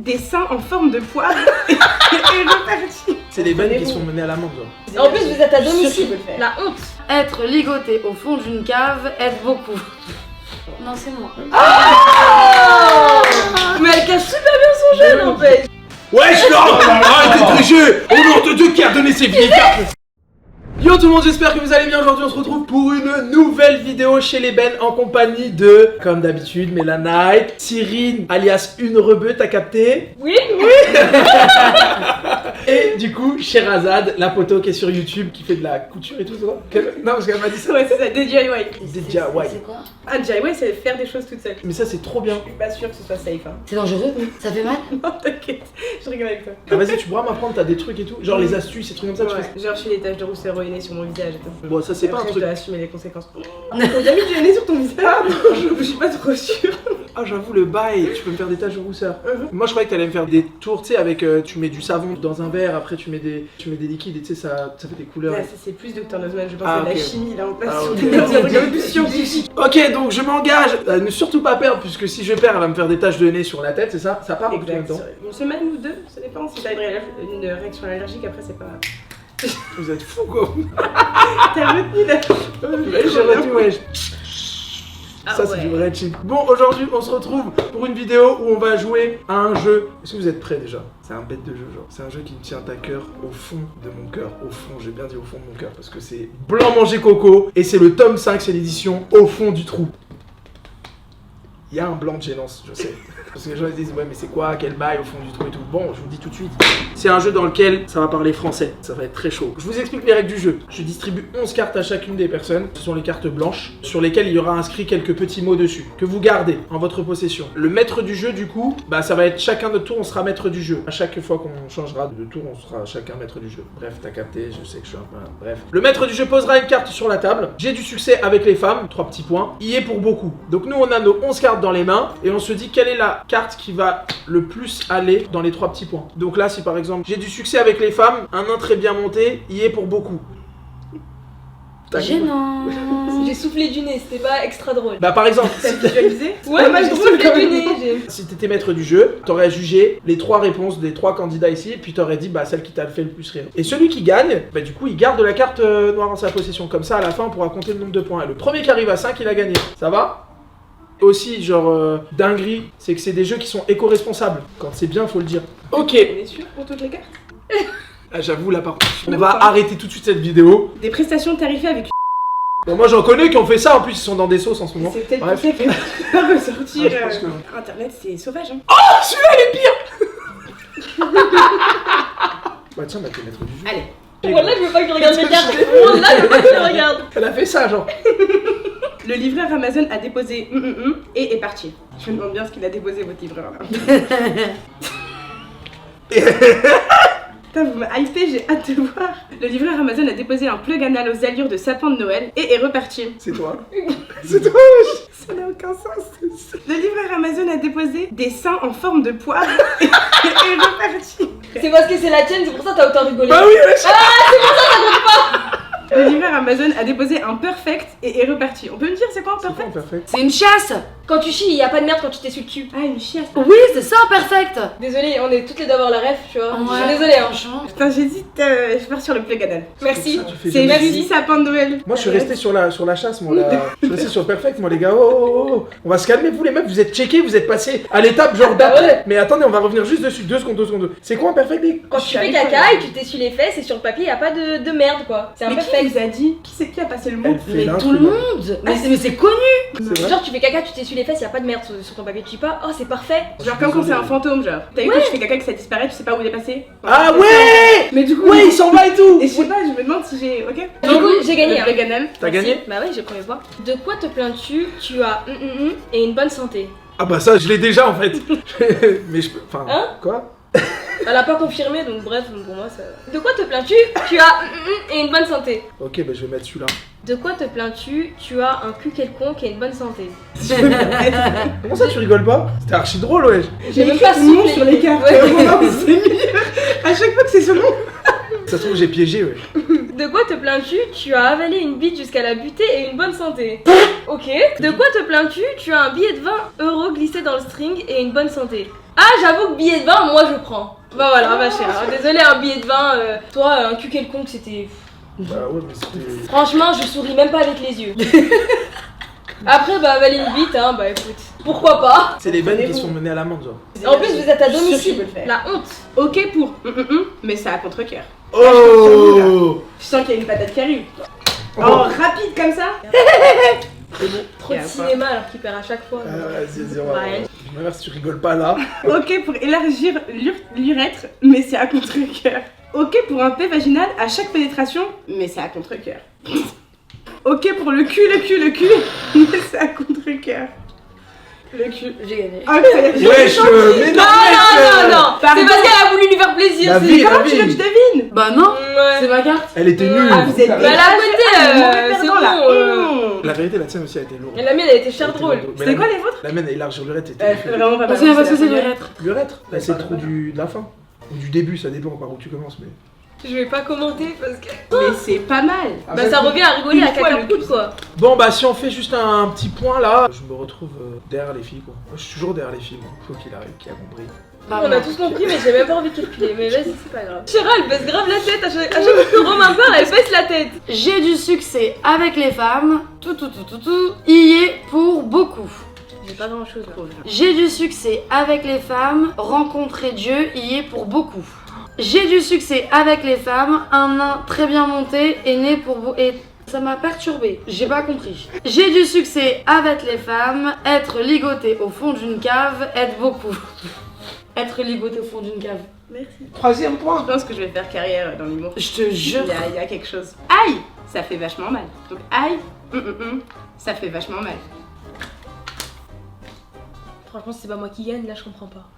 des seins en forme de poire et reparti. C'est des bennes qui sont menées à l'amende, genre. En plus, vous êtes à domicile. La honte. Être ligoté au fond d'une cave aide beaucoup. Non, c'est moi. Mais elle cache super bien son jeu, en fait. Wesh, non. Arrêtez de tricher. Au nom de Dieu qui a donné ces vieilles cartes. Yo tout le monde, j'espère que vous allez bien. Aujourd'hui on se retrouve pour une nouvelle vidéo chez les Ben en compagnie de, comme d'habitude, Mélanite, Cyrine alias une rebeu, t'as capté? Oui. Et du coup, Sherazade, la poteau qui est sur YouTube, qui fait de la couture et tout ça. Non, parce qu'elle m'a dit ça. Ouais, c'est ça, des DIY. Des DIY. C'est quoi? Ah, DIY, c'est faire des choses toute seule. Mais ça c'est trop bien. Je suis pas sûre que ce soit safe, hein. C'est dangereux? Ça fait mal? Non, t'inquiète, je rigole avec toi. Ah vas-y, tu pourras m'apprendre, t'as des trucs et tout, genre les astuces et trucs comme ça, tu Ouais, fais. genre je fais des taches de rousseur au nez sur mon visage et tout. Bon, ça c'est pas un Après, truc. je dois assumer les conséquences. On a mis du nez sur ton visage? Ah non, je suis pas trop sûre. Ah j'avoue le bail, tu peux me faire des taches de rousseur. Moi je croyais que t'allais me faire des tours, tu sais, avec tu mets du savon dans un verre, après tu mais des liquides et tu sais ça fait des couleurs. Ouais, ça c'est plus Dr Nozman, je pense Ah, que c'est de ok. la chimie là en place. Ah, ok. C'est un truc un peu plus scientifique. Ok, donc je m'engage à ne surtout pas perdre, puisque si je perds, elle va me faire des taches de nez sur la tête, c'est ça? Ça part en combien de Exact. temps? Une semaine ou deux, ça dépend. Si t'as une réaction allergique, après c'est pas. Vous êtes fous quoi. T'as retenu là. J'ai retenu, ouais. Ah Ça c'est ouais. du vrai cheat. Bon, aujourd'hui on se retrouve pour une vidéo où on va jouer à un jeu. Est-ce que vous êtes prêts déjà? C'est un bête de jeu, genre. C'est un jeu qui me tient à cœur, au fond de mon cœur. Au fond, j'ai bien dit au fond de mon cœur, parce que c'est Blanc Manger Coco, et c'est le tome 5, c'est l'édition Au fond du trou. Il y a un blanc de gênance, je sais. Parce que les gens ils disent ouais mais c'est quoi, quel bail au fond du trou et tout. Bon, je vous dis tout de suite. C'est un jeu dans lequel ça va parler français, ça va être très chaud. Je vous explique les règles du jeu. Je distribue 11 cartes à chacune des personnes. Ce sont les cartes blanches sur lesquelles il y aura inscrit quelques petits mots dessus que vous gardez en votre possession. Le maître du jeu du coup, bah ça va être chacun notre tour, on sera maître du jeu. À chaque fois qu'on changera de tour, on sera chacun maître du jeu. Bref, t'as capté, je sais que je suis un peu... Bref. Le maître du jeu posera une carte sur la table. J'ai du succès avec les femmes, 3 petits points. Y est pour beaucoup. Donc nous on a nos 11 cartes dans les mains et on se dit quelle est la carte qui va le plus aller dans les 3 petits points. Donc là si par exemple j'ai du succès avec les femmes, un nain très bien monté, y est pour beaucoup. T'as Gênant. J'ai soufflé du nez, c'était pas extra drôle. Bah par exemple, T'as visualisé? Ouais, moi j'ai drôle, soufflé quand du même. nez. si t'étais maître du jeu, t'aurais jugé les 3 réponses des 3 candidats ici, et puis t'aurais dit bah celle qui t'a fait le plus rire. Et celui qui gagne, bah du coup il garde la carte noire en sa possession. Comme ça à la fin on pourra compter le nombre de points. Et le premier qui arrive à 5 il a gagné. Ça va? Aussi genre dinguerie, c'est que c'est des jeux qui sont éco-responsables. Quand c'est bien faut le dire. Ok. On est sûr pour toutes les cartes? Ah, j'avoue là par contre, on va arrêter tout de suite cette vidéo. Des prestations tarifées avec. Bon, moi j'en connais qui ont fait ça, en plus ils sont dans des sauces en ce moment. C'est peut-être Bref. pour ça que pas ressortir. Ouais, je pense que- Internet c'est sauvage hein. Oh celui-là il est pire. Bah tiens, bah t'es maître du jeu. Allez. Voilà, je veux pas que tu regardes mes cartes. Voilà, je veux pas que tu regardes. Elle a fait ça genre. Le livreur Amazon a déposé et est parti. Je me demande bien ce qu'il a déposé votre livreur là. Putain, vous m'avez hypé, j'ai hâte de voir. Le livreur Amazon a déposé un plug anal aux allures de sapin de Noël et est reparti. C'est toi. C'est toi. Ça n'a aucun sens. Le livreur Amazon a déposé des seins en forme de poire et est reparti. C'est parce que c'est la tienne, c'est pour ça que t'as autant rigolé. Bah oui, wesh. Le livreur Amazon a déposé un perfect et est reparti. On peut me dire c'est quoi un C'est quoi perfect? en perfect? C'est une chasse. Quand tu chies, y a pas de merde quand tu t'essuies le cul. Ah, une chiasse. Oui, c'est ça, perfect. Désolée, on est toutes les deux à avoir la ref, tu vois. Je Ouais, suis désolée, hein. franchement. Putain, j'hésite, je pars sur le plug anal. Merci. Ça, tu fais C'est jamais. juste sapin de Noël. Moi je suis resté sur la chasse moi là. Je suis resté sur le perfect moi les gars. Oh. On va se calmer vous les meufs, vous êtes checkés, vous êtes passés à l'étape genre d'après. Mais attendez, on va revenir juste dessus. 2 secondes. C'est quoi un perfect Dick? Quand tu fais caca et que tu t'essuies les fesses et sur le papier y a pas de merde quoi. C'est un Mais peu qui fake. vous a dit? Qui a passé le mot? Elle fait Mais l'intrus, tout le là. monde. Mais c'est connu. C'est vrai? Genre tu fais caca, tu t'essuies les fesses, y a pas de merde sur ton papier, tu dis pas oh c'est parfait. Genre comme quand c'est un fantôme, genre. T'as vu quand tu fais caca que ça disparaît, tu sais pas où il est passé? Ah ouais. Mais du coup, Ouais il s'en va et tout. et je sais pas, je me demande si j'ai. Ok? Du coup j'ai gagné. Le Hein. plug anal. T'as gagné? Bah ouais j'ai le premier point. De quoi te plains-tu? Tu as et une bonne santé. Ah bah ça je l'ai déjà en fait. Mais je peux... Enfin... Hein? Quoi? Elle a pas confirmé donc bref pour moi ça. De quoi te plains-tu? Tu as et une bonne santé. Ok bah je vais mettre celui-là. De quoi te plains-tu? Tu as un cul quelconque et une bonne santé. Comment ça tu rigoles pas? C'était archi drôle wesh. J'ai même écrit pas son nom soufflé. sur les cartes. Ouais. Vraiment, c'est mieux. À chaque fois que c'est ce nom. Ça se trouve j'ai piégé wesh. De quoi te plains-tu? Tu as avalé une bite jusqu'à la butée et une bonne santé. Ok. De quoi te plains-tu? Tu as un billet de 20 € glissé dans le string et une bonne santé. Ah, j'avoue que billet de vin, moi je prends. Bah voilà, ma chère. Désolé, un billet de vin, toi, un cul quelconque, c'était. Bah ouais, mais c'était. Franchement, je souris même pas avec les yeux. Après, bah, avaler une bite, hein, bah écoute. Pourquoi pas? C'est les bennes qui sont menées à l'amende, genre. En plus, vous êtes à Je suis sûre que tu domicile. peux le faire. La honte. Ok pour mais c'est à contre-cœur. Oh! Je sens qu'il y a une patate qui arrive. Oh. Oh, rapide comme ça. Trop de cinéma alors qu'il perd à chaque fois. Vas-y, on Bah, va. rien. Ma mère, si tu rigoles pas là. Ok pour élargir l'urètre, mais c'est à contre-cœur. Ok pour un paix vaginal à chaque pénétration, mais c'est à contre-cœur. Ok pour le cul, mais c'est à contre-cœur. Le cul. J'ai gagné. Incroyable. Wesh, mais Non, non, non, Pardon. c'est parce qu'elle a voulu lui faire plaisir. La c'est- vie, Comment tu veux que je devine? Bah non, Ouais. c'est ma carte. Elle était nulle. Ah, vous êtes Bah, elle a voté, mauvais c'est perdant, là. bon. La vérité, la tienne aussi a été lourde. Et la mienne, elle était chère Elle était drôle. lourde. Mais C'était la quoi mienne- les vôtres? La mienne à élargir l'urètre était. C'est vraiment pas mal. On sait pas ce que c'est la première. l'urètre. L'urètre? Bah, c'est le trou de la fin. Ou du début, ça dépend par où tu commences, mais. Je vais pas commenter parce que. Mais c'est pas mal. Bah, ça revient à rigoler Une à fois caca le poudre quoi. Bon, bah, si on fait juste un petit point là, je me retrouve derrière les filles, quoi. Moi, je suis toujours derrière les filles, moi. Faut qu'il arrive, qui a compris. Bah, On a non. tous compris, mais j'ai même pas envie de calculer. Mais vas-y, c'est pas grave. Chéra, elle baisse grave la tête. À chaque fois que Romain parle, elle baisse la tête. J'ai du succès avec les femmes. Tout. Y est pour beaucoup. J'ai pas grand chose là. J'ai du succès avec les femmes. Rencontrer Dieu y est pour beaucoup. J'ai du succès avec les femmes. Un nain très bien monté est né pour vous. Et ça m'a perturbé. J'ai pas compris. J'ai du succès avec les femmes. Être ligoté au fond d'une cave aide beaucoup. Être ligoté au fond d'une cave. Merci. Troisième point. Je pense que je vais faire carrière dans l'humour. Je te jure. Il y a quelque chose. Aïe, ça fait vachement mal. Donc aïe, ça fait vachement mal. Franchement, c'est pas moi qui gagne, là je comprends pas.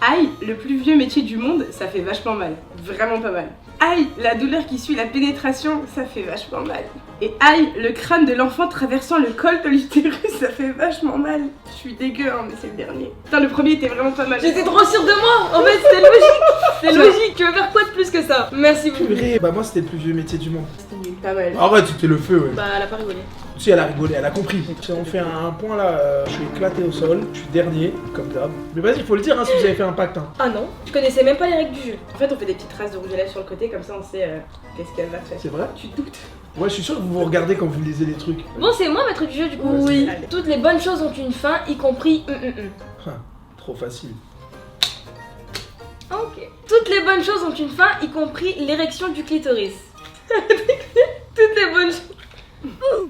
Aïe, le plus vieux métier du monde, ça fait vachement mal. Vraiment pas mal. Aïe, la douleur qui suit la pénétration, ça fait vachement mal. Et aïe, le crâne de l'enfant traversant le col de l'utérus, ça fait vachement mal. Je suis dégueu, hein, mais c'est le dernier. Putain, le premier était vraiment pas mal. J'étais trop sûre de moi. En fait, c'était logique. C'était logique. Tu veux faire quoi de plus que ça? Merci beaucoup. Purée, bah, moi, c'était le plus vieux métier du monde. C'était nul, pas mal. Arrête, c'était le feu, ouais. Bah, elle a pas rigolé. Si, elle a rigolé, elle a compris. Si on fait un point là, je suis éclaté au sol, je suis dernier, comme d'hab. Mais vas-y, faut le dire hein, si vous avez fait un pacte. Hein. Ah non, je connaissais même pas les règles du jeu. En fait, on fait des petites traces de rouge à lèvres sur le côté, comme ça on sait qu'est-ce qu'elle va faire. C'est vrai? Tu te doutes? Ouais, je suis sûr que vous vous regardez quand vous lisez les trucs. Bon, c'est moi maître du jeu du coup. Oui. Allez. Toutes les bonnes choses ont une fin, y compris. Trop facile. Ok. Toutes les bonnes choses ont une fin, y compris l'érection du clitoris. Toutes les bonnes choses.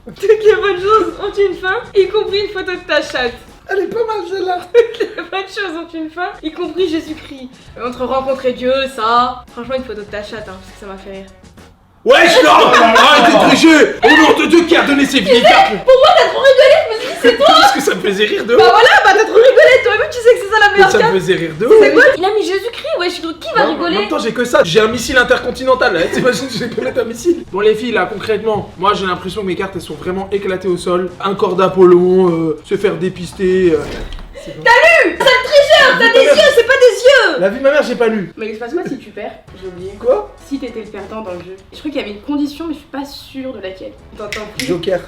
Toutes les bonnes choses ont une fin, y compris une photo de ta chatte. Elle est pas mal celle-là. Toutes les bonnes choses ont une fin, y compris Jésus-Christ. Entre rencontrer Dieu, ça. Franchement, une photo de ta chatte, hein, parce que ça m'a fait rire. Wesh, non! Arrêtez de tricher! Au nom de Dieu qui a donné ses vieilles cartes! T'as trop rigolé, je me suis dit c'est toi. Parce que ça me faisait rire de Bah ouf! voilà, bah t'as trop rigolé, toi-même tu sais que c'est ça la meilleure Ça carte. me faisait rire de C'est ouf! quoi? Il a mis Jésus-Christ, ouais, qui va En rigoler? même temps, j'ai que ça. J'ai un missile intercontinental. Là. T'imagines, je vais mettre un missile. Bon, les filles, là, concrètement, moi j'ai l'impression que mes cartes elles sont vraiment éclatées au sol. Un corps d'Apollon, se faire dépister. T'as lu? Sale tricheur, t'as des yeux, c'est pas des yeux. La vie de ma mère, j'ai pas lu. Mais il se passe quoi si tu perds? J'ai oublié. Quoi? Si t'étais le perdant dans le jeu. Je crois qu'il y avait une condition, mais je suis pas sûre de laquelle. T'entends plus? Joker.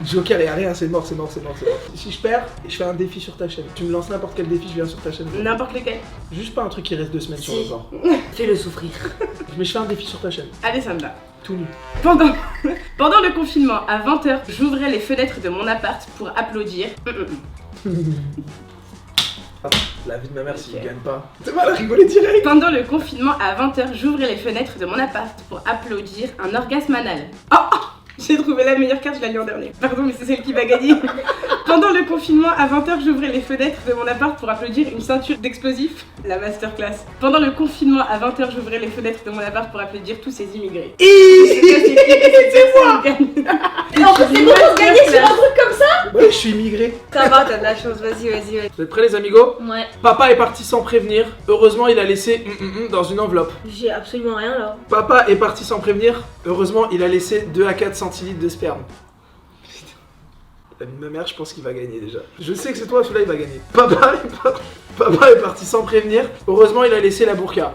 Joker, et a rien, c'est mort, c'est mort, c'est mort, c'est mort. Si je perds et je fais un défi sur ta chaîne, tu me lances n'importe quel défi, je viens sur ta chaîne. N'importe lequel. Juste pas un truc qui reste 2 semaines sur le corps. Fais-le souffrir. Mais je fais un défi sur ta chaîne. Allez, ça me va. Tout nu. Pendant le confinement, à 20h, j'ouvrais les fenêtres de mon appart pour applaudir. La vie de ma mère, s'il Ok. gagne pas. C'est mal à rigoler direct. Pendant le confinement, à 20h, j'ouvrais les fenêtres de mon appart pour applaudir un orgasme anal. Oh, j'ai trouvé la meilleure carte, je l'ai lu en dernier. Pardon, mais c'est celle qui va gagner. Pendant le confinement, à 20h, j'ouvrais les fenêtres de mon appart pour applaudir une ceinture d'explosifs. La masterclass. Pendant le confinement, à 20h, j'ouvrais les fenêtres de mon appart pour applaudir tous ces immigrés. C'est moi. Et en plus, c'est bon de gagner sur un truc comme ça. Ouais, je suis immigré. Ça va, t'as de la chance, vas-y. Vous êtes prêts, les amigos? Ouais, Papa est parti sans prévenir. Heureusement, il a laissé dans une enveloppe. j'ai absolument rien là. Papa est parti sans prévenir. Heureusement, il a laissé 2 à 4 centilitres de sperme. Putain. La vie de ma mère, je pense qu'il va gagner déjà. Je sais que c'est toi, celui-là, il va gagner. Papa est parti sans prévenir. Heureusement, il a laissé la burqa.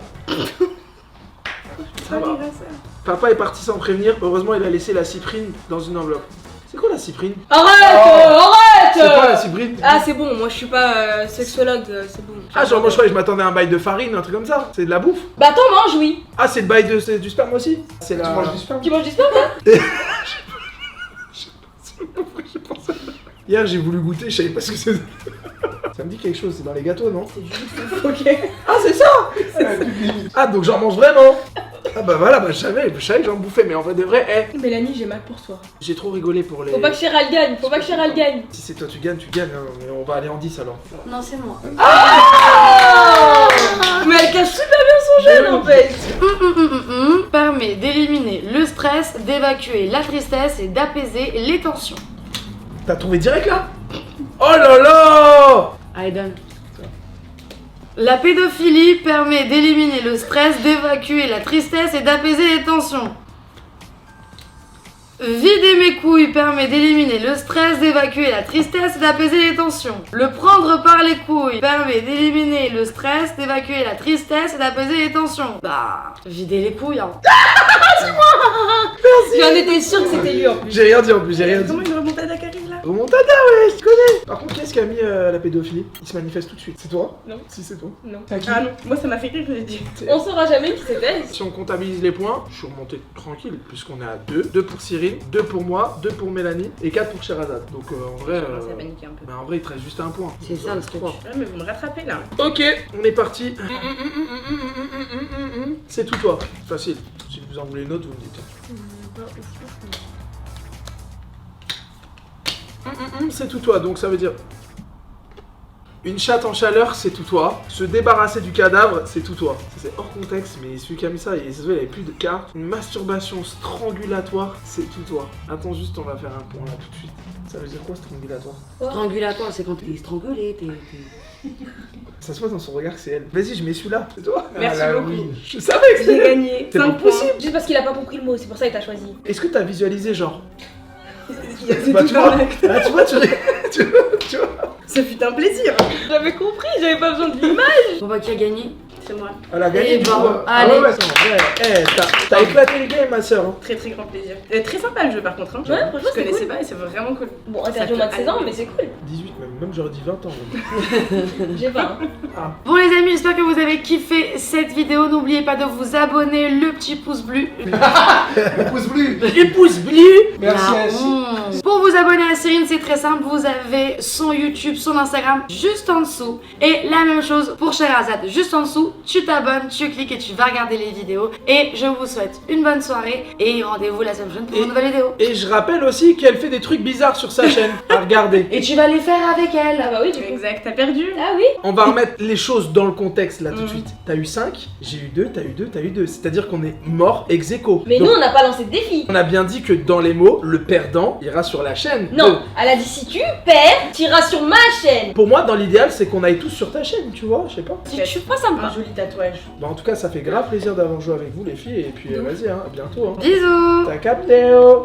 Ça va. Papa est parti sans prévenir. Heureusement, il a laissé la cyprine dans une enveloppe. C'est quoi la cyprine? Arrête. C'est quoi la cybrine? Ah, c'est bon, moi je suis pas sexologue, c'est bon. Ah, genre, moi je croyais que je m'attendais à un bail de farine, un truc comme ça. C'est de la bouffe. Bah, t'en manges, oui. Ah, c'est le bail c'est du sperme aussi? C'est la. Tu manges du sperme? Tu manges du sperme, là? Hier, j'ai voulu goûter, je savais pas ce que c'était. Ça me dit quelque chose, c'est dans les gâteaux, non? Ok. Ah, c'est ça! Ah, donc j'en mange vraiment! Ah, bah voilà, bah je savais que j'en bouffais, mais en vrai de vrai, Mélanie, j'ai mal pour toi. j'ai trop rigolé pour les. Faut pas que Chéral gagne, faut pas que Chéral gagne. Si c'est toi, tu gagnes, hein, mais on va aller en 10 alors. Non, c'est moi. Mais elle cache super bien son jeu, en fait. Permet d'éliminer le stress, d'évacuer la tristesse et d'apaiser les tensions. T'as trouvé direct là? Oh là là! Allez, donne. La pédophilie permet d'éliminer le stress, d'évacuer la tristesse et d'apaiser les tensions. Vider mes couilles permet d'éliminer le stress, d'évacuer la tristesse et d'apaiser les tensions. Le prendre par les couilles permet d'éliminer le stress, d'évacuer la tristesse et d'apaiser les tensions. Bah, vider les couilles, hein. J'en étais sûre que c'était lui en plus. J'ai rien dit en plus, j'ai rien dit. Comment une remontada qui arrive là? Remontada, ouais, je connais! Par contre, qu'est-ce qui a mis la pédophilie? Il se manifeste tout de suite. C'est toi? Non. Si, c'est toi. Non. T'as qui? Ah non, moi ça m'a fait rire que j'ai dit. On saura jamais qui c'était. Si on comptabilise les points, je suis remonté tranquille, puisqu'on est à 2. 2 pour Cyril, 2 pour moi, 2 pour Mélanie et 4 pour Sherazade. Donc en vrai. Je commence à paniquer un peu. Bah, en vrai, il te reste juste un point. C'est ça, le truc. 3. Ouais, mais vous me rattrapez là. Ok, on est parti. C'est tout toi. Facile. Si vous en voulez une autre, vous me dites. C'est tout toi, donc ça veut dire. Une chatte en chaleur, c'est tout toi. Se débarrasser du cadavre, c'est tout toi. Ça, c'est hors contexte, mais celui qui a mis ça, il avait plus de cartes. Une masturbation strangulatoire, c'est tout toi. Attends, juste, on va faire un point là tout de suite. Ça veut dire quoi, strangulatoire? Strangulatoire, c'est quand t'es strangulé, t'es... Ça se voit dans son regard que c'est elle. Vas-y, je mets celui-là, c'est toi? Merci Ah, la beaucoup. oui. Je savais que J'ai c'était. gagné. C'est 5 pas points. possible. Juste parce qu'il a pas compris le mot, c'est pour ça qu'il t'a choisi. Est-ce que t'as visualisé genre? C'est Bah, tout tu un vois, acte. ah, tu vois, tu vois. Ce fut un plaisir. J'avais compris, j'avais pas besoin de l'image. Bon bah, qui a gagné? C'est moi. Elle a gagné Et du bon, coup. allez. Ah ouais, t'as éclaté le game, ma soeur. Hein. Très très grand plaisir. Très sympa le jeu par contre. Hein. Ouais, franchement, Je c'est connaissais cool. pas et c'est vraiment cool. Bon, interdit au moins de 16 ans, mais c'est cool. 18 même j'aurais dit 20 ans. J'ai pas. Bon les amis, j'espère que vous avez kiffé cette vidéo. N'oubliez pas de vous abonner, le petit pouce bleu. Le pouce bleu. Les pouces bleus. Merci, La Assis. honte. Pour vous abonner à Cyrine, c'est très simple. Vous avez son YouTube, son Instagram juste en dessous. Et la même chose pour Sherazade, juste en dessous. Tu t'abonnes, tu cliques et tu vas regarder les vidéos. Et je vous souhaite une bonne soirée. Et rendez-vous la semaine prochaine pour une nouvelle vidéo. Et je rappelle aussi qu'elle fait des trucs bizarres sur sa chaîne. À regarder. Et tu vas les faire avec elle. Ah bah oui, du coup. Exact, t'as perdu. Ah oui. On va remettre les choses dans le contexte là tout de Mhm. suite. T'as eu 5, j'ai eu 2, t'as eu 2, t'as eu 2. C'est-à-dire qu'on est mort ex aequo. Mais Donc, nous, on n'a pas lancé de défi. on a bien dit que dans les mots, le perdant ira sur la chaîne. Non, Donc, elle a dit si tu perds, t'iras sur ma chaîne. pour moi, dans l'idéal, c'est qu'on aille tous sur ta chaîne, tu vois, je sais pas. Si tu pas sympa. Un joli tatouage. Bon, en tout cas, ça fait grave plaisir d'avoir joué avec vous, les filles. Et puis, vas-y, hein, à bientôt. Hein. Bisous. T'as capté, oh.